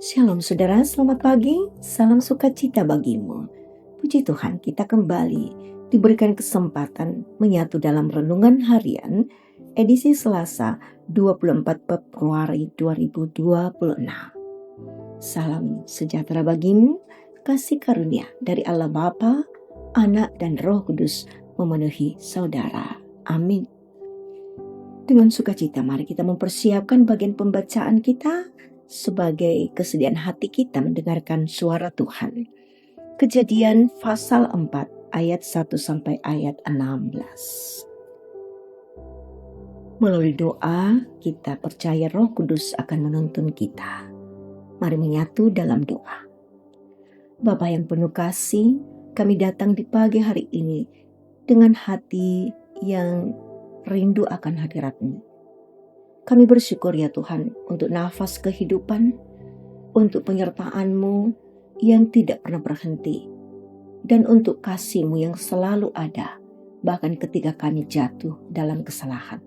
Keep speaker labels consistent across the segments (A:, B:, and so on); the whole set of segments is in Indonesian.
A: Shalom saudara, selamat pagi, salam sukacita bagimu. Puji Tuhan, kita kembali diberikan kesempatan menyatu dalam renungan harian edisi Selasa 24 Februari 2026. Salam sejahtera bagimu, kasih karunia dari Allah Bapa, Anak dan Roh Kudus memenuhi saudara. Amin. Dengan sukacita mari kita mempersiapkan bagian pembacaan kita sebagai kesediaan hati kita mendengarkan suara Tuhan. Kejadian pasal 4 ayat 1 sampai ayat 16. Melalui doa kita percaya Roh Kudus akan menuntun kita. Mari menyatu dalam doa. Bapa yang penuh kasih, kami datang di pagi hari ini dengan hati yang rindu akan hadirat-Mu. Kami bersyukur ya Tuhan untuk nafas kehidupan, untuk penyertaan-Mu yang tidak pernah berhenti, dan untuk kasih-Mu yang selalu ada, bahkan ketika kami jatuh dalam kesalahan.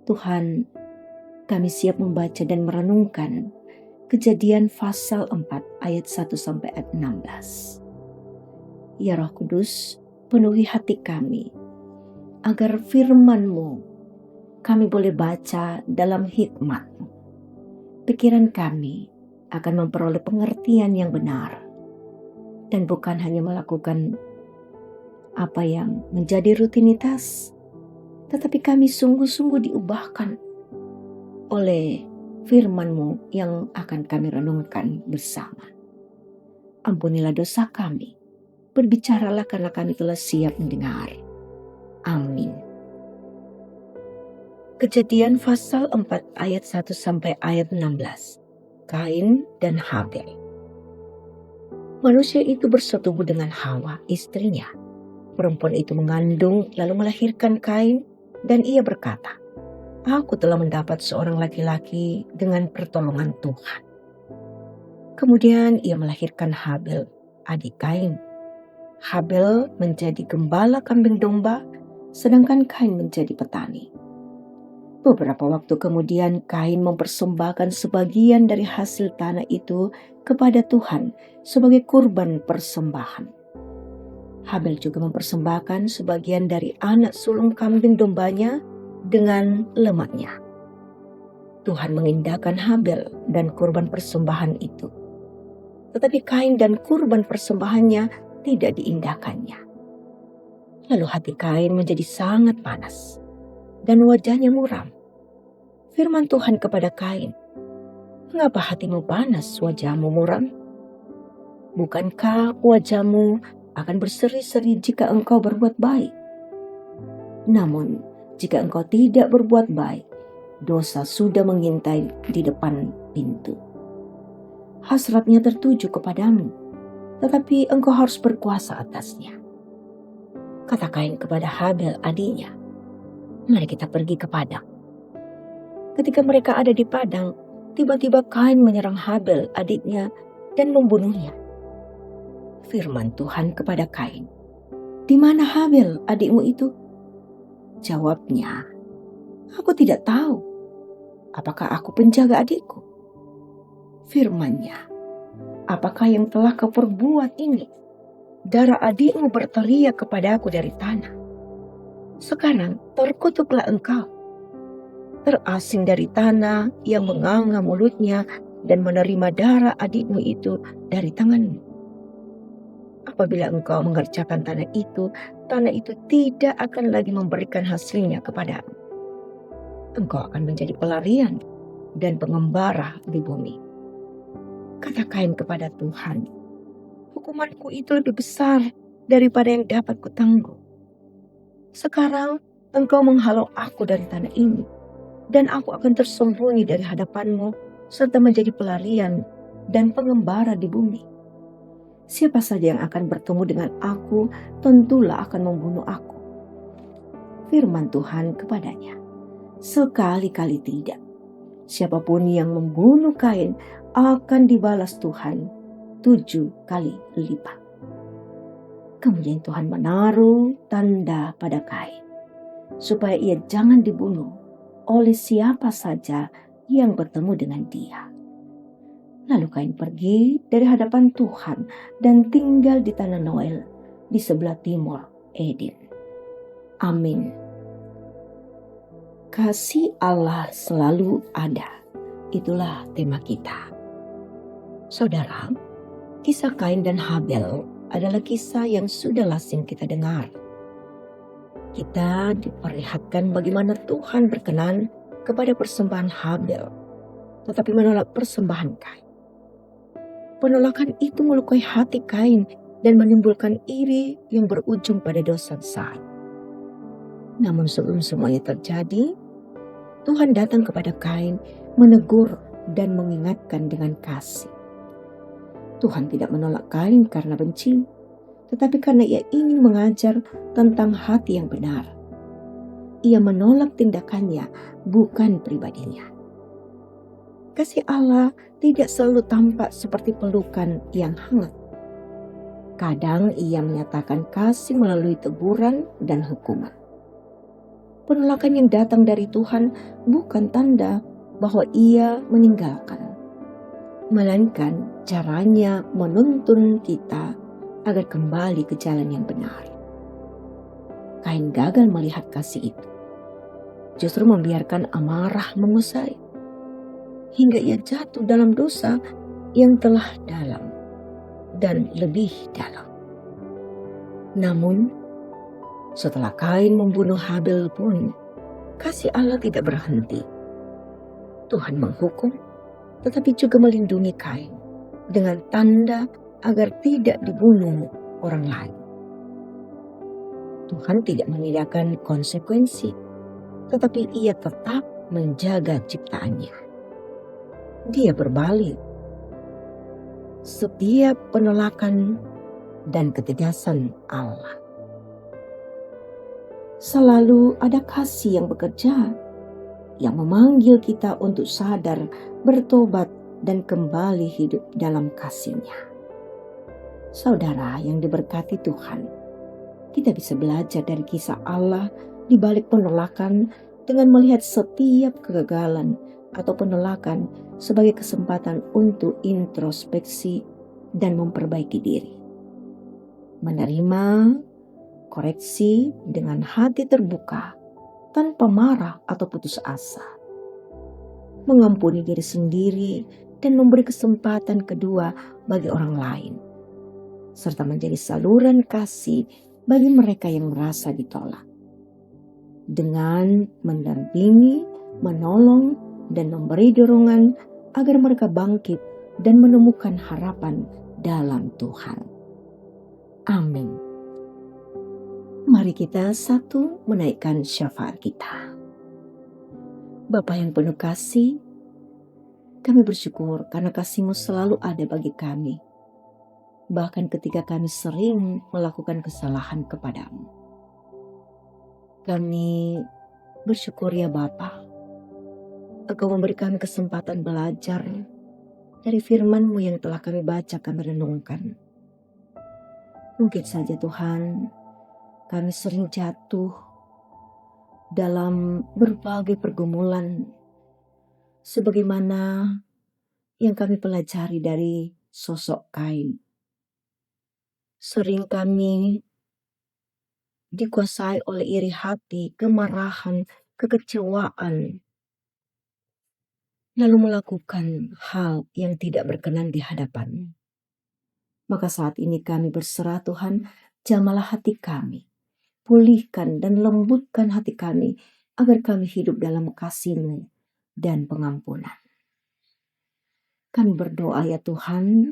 A: Tuhan, kami siap membaca dan merenungkan Kejadian pasal 4 ayat 1 sampai ayat 16. Ya Roh Kudus, penuhi hati kami, agar firman-Mu kami boleh baca dalam hikmat. Pikiran kami akan memperoleh pengertian yang benar dan bukan hanya melakukan apa yang menjadi rutinitas, tetapi kami sungguh-sungguh diubahkan oleh firman-Mu yang akan kami renungkan bersama. Ampunilah dosa kami, berbicaralah karena kami telah siap mendengar. Amin. Kejadian pasal 4 ayat 1 sampai ayat 16. Kain dan Habel. Manusia itu bersetubuh dengan Hawa, istrinya. Perempuan itu mengandung lalu melahirkan Kain, dan ia berkata, "Aku telah mendapat seorang laki-laki dengan pertolongan Tuhan." Kemudian ia melahirkan Habel, adik Kain. Habel menjadi gembala kambing domba, sedangkan Kain menjadi petani. Beberapa waktu kemudian Kain mempersembahkan sebagian dari hasil tanah itu kepada Tuhan sebagai kurban persembahan. Habel juga mempersembahkan sebagian dari anak sulung kambing dombanya dengan lemaknya. Tuhan mengindahkan Habel dan kurban persembahan itu. Tetapi Kain dan kurban persembahannya tidak diindahkannya. Lalu hati Kain menjadi sangat panas dan wajahnya muram. Firman Tuhan kepada Kain, "Mengapa hatimu panas, wajahmu muram? Bukankah wajahmu akan berseri-seri jika engkau berbuat baik? Namun, jika engkau tidak berbuat baik, dosa sudah mengintai di depan pintu. Hasratnya tertuju kepadamu, tetapi engkau harus berkuasa atasnya." Kata Kain kepada Habel adiknya, "Mari kita pergi ke padang." Ketika mereka ada di padang, tiba-tiba Kain menyerang Habel adiknya dan membunuhnya. Firman Tuhan kepada Kain, "Di mana Habel adikmu itu?" Jawabnya, "Aku tidak tahu. Apakah aku penjaga adikku?" Firman-Nya, "Apakah yang telah kau perbuat ini? Darah adikmu berteriak kepadaku dari tanah. Sekarang terkutuklah engkau, terasing dari tanah yang menganga mulutnya dan menerima darah adikmu itu dari tanganmu. Apabila engkau mengerjakan tanah itu tidak akan lagi memberikan hasilnya kepadamu. Engkau akan menjadi pelarian dan pengembara di bumi." Kata Kain kepada Tuhan, "Hukumanku itu lebih besar daripada yang dapat kutanggung. Sekarang engkau menghalau aku dari tanah ini, dan aku akan tersembunyi dari hadapanmu serta menjadi pelarian dan pengembara di bumi. Siapa saja yang akan bertemu dengan aku tentulah akan membunuh aku." Firman Tuhan kepadanya, "Sekali-kali tidak. Siapapun yang membunuh Kain akan dibalas Tuhan 7 kali lipat." Kemudian Tuhan menaruh tanda pada Kain, supaya ia jangan dibunuh oleh siapa saja yang bertemu dengan dia. Lalu Kain pergi dari hadapan Tuhan dan tinggal di tanah Noel di sebelah timur Eden. Amin. Kasih Allah selalu ada. Itulah tema kita. Saudara, kisah Kain dan Habel adalah kisah yang sudah lazim kita dengar. Kita diperlihatkan bagaimana Tuhan berkenan kepada persembahan Habel, tetapi menolak persembahan Kain. Penolakan itu melukai hati Kain dan menimbulkan iri yang berujung pada dosa besar. Namun sebelum semuanya terjadi, Tuhan datang kepada Kain, menegur dan mengingatkan dengan kasih. Tuhan tidak menolak Kain karena benci, tetapi karena ia ingin mengajar tentang hati yang benar. Ia menolak tindakannya, bukan pribadinya. Kasih Allah tidak selalu tampak seperti pelukan yang hangat. Kadang ia menyatakan kasih melalui teguran dan hukuman. Penolakan yang datang dari Tuhan bukan tanda bahwa ia meninggalkan, melainkan caranya menuntun kita agar kembali ke jalan yang benar. Kain gagal melihat kasih itu, justru membiarkan amarah menguasai, hingga ia jatuh dalam dosa yang telah dalam dan lebih dalam. Namun, setelah Kain membunuh Habel pun, kasih Allah tidak berhenti. Tuhan menghukum, tetapi juga melindungi Kain dengan tanda agar tidak dibunuh orang lain. Tuhan tidak menidakkan konsekuensi, tetapi ia tetap menjaga ciptaannya. Dia berbalik. Setiap penolakan dan ketegasan Allah, selalu ada kasih yang bekerja, yang memanggil kita untuk sadar, bertobat, dan kembali hidup dalam kasih-Nya. Saudara yang diberkati Tuhan, kita bisa belajar dari kisah Allah di balik penolakan dengan melihat setiap kegagalan atau penolakan sebagai kesempatan untuk introspeksi dan memperbaiki diri. Menerima koreksi dengan hati terbuka, tanpa marah atau putus asa. Mengampuni diri sendiri dan memberi kesempatan kedua bagi orang lain, serta menjadi saluran kasih bagi mereka yang merasa ditolak. Dengan mendampingi, menolong, dan memberi dorongan agar mereka bangkit dan menemukan harapan dalam Tuhan. Amin. Mari kita satu menaikkan syafaat kita. Bapa yang penuh kasih, kami bersyukur karena kasih-Mu selalu ada bagi kami, bahkan ketika kami sering melakukan kesalahan kepadamu. Kami bersyukur ya Bapa, Engkau memberi kami kesempatan belajar dari firman-Mu yang telah kami baca, kami renungkan. Mungkin saja Tuhan, kami sering jatuh dalam berbagai pergumulan, sebagaimana yang kami pelajari dari sosok Kain. Sering kami dikuasai oleh iri hati, kemarahan, kekecewaan, lalu melakukan hal yang tidak berkenan di hadapan. Maka saat ini kami berserah Tuhan, jamalah hati kami, pulihkan dan lembutkan hati kami, agar kami hidup dalam kasih-Mu dan pengampunan. Kami berdoa ya Tuhan,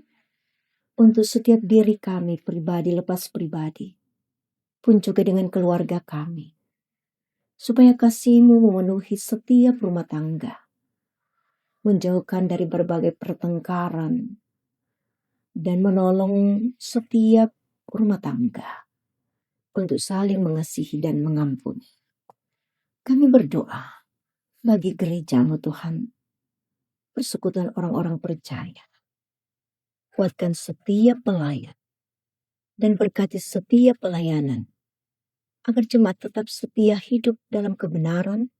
A: untuk setiap diri kami pribadi lepas pribadi, pun juga dengan keluarga kami, supaya kasih-Mu memenuhi setiap rumah tangga, menjauhkan dari berbagai pertengkaran, dan menolong setiap rumah tangga untuk saling mengasihi dan mengampuni. Kami berdoa bagi gereja-Mu Tuhan, persekutuan orang-orang percaya. Kuatkan setiap pelayan dan berkati setiap pelayanan, agar jemaat tetap setia hidup dalam kebenaran,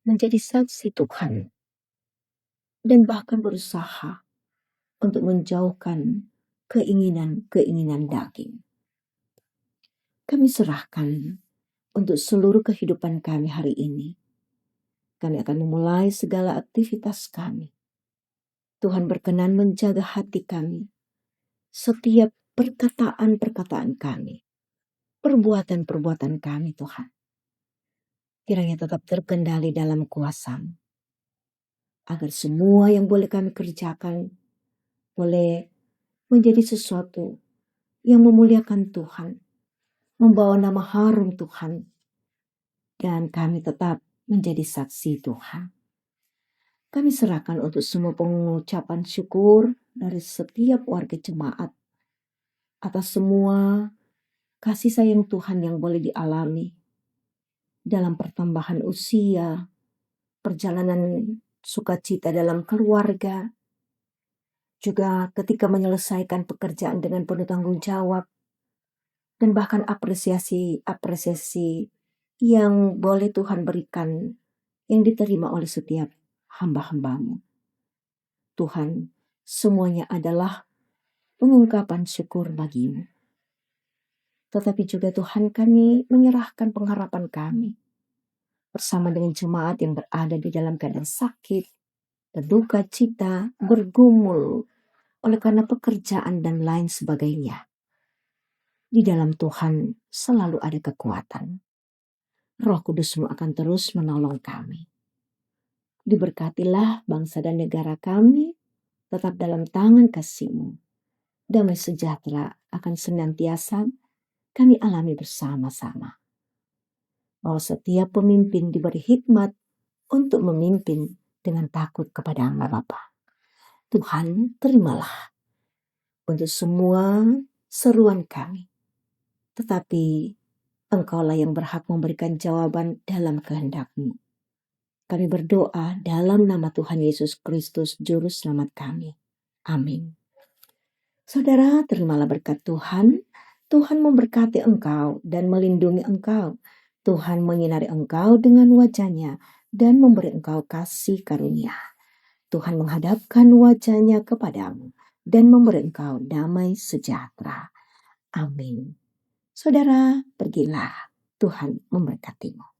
A: menjadi saksi Tuhan, dan bahkan berusaha untuk menjauhkan keinginan-keinginan daging. Kami serahkan untuk seluruh kehidupan kami hari ini. Kami akan memulai segala aktivitas kami. Tuhan berkenan menjaga hati kami, setiap perkataan-perkataan kami, perbuatan-perbuatan kami Tuhan. Kiranya tetap terkendali dalam kuasa-Mu, agar semua yang boleh kami kerjakan boleh menjadi sesuatu yang memuliakan Tuhan, membawa nama harum Tuhan, dan kami tetap menjadi saksi Tuhan. Kami serahkan untuk semua pengucapan syukur dari setiap warga jemaat atas semua kasih sayang Tuhan yang boleh dialami dalam pertambahan usia, perjalanan sukacita dalam keluarga, juga ketika menyelesaikan pekerjaan dengan penuh tanggung jawab, dan bahkan apresiasi yang boleh Tuhan berikan, yang diterima oleh setiap hamba-hamba-Mu. Tuhan, semuanya adalah pengungkapan syukur bagi-Mu. Tetapi juga Tuhan, kami menyerahkan pengharapan kami bersama dengan jemaat yang berada di dalam keadaan sakit, berduka cita, bergumul oleh karena pekerjaan dan lain sebagainya. Di dalam Tuhan selalu ada kekuatan. Roh Kudus-Mu akan terus menolong kami. Diberkatilah bangsa dan negara kami tetap dalam tangan kasih-Mu. Damai sejahtera akan senantiasa kami alami bersama-sama. Bahwa setiap pemimpin diberi hikmat untuk memimpin dengan takut kepada Allah Bapa. Tuhan, terimalah untuk semua seruan kami. Tetapi Engkaulah yang berhak memberikan jawaban dalam kehendak-Mu. Kami berdoa dalam nama Tuhan Yesus Kristus, Juru Selamat kami. Amin. Saudara, terimalah berkat Tuhan. Tuhan memberkati engkau dan melindungi engkau. Tuhan menyinari engkau dengan wajah-Nya dan memberi engkau kasih karunia. Tuhan menghadapkan wajah-Nya kepadamu dan memberi engkau damai sejahtera. Amin. Saudara, pergilah. Tuhan memberkatimu.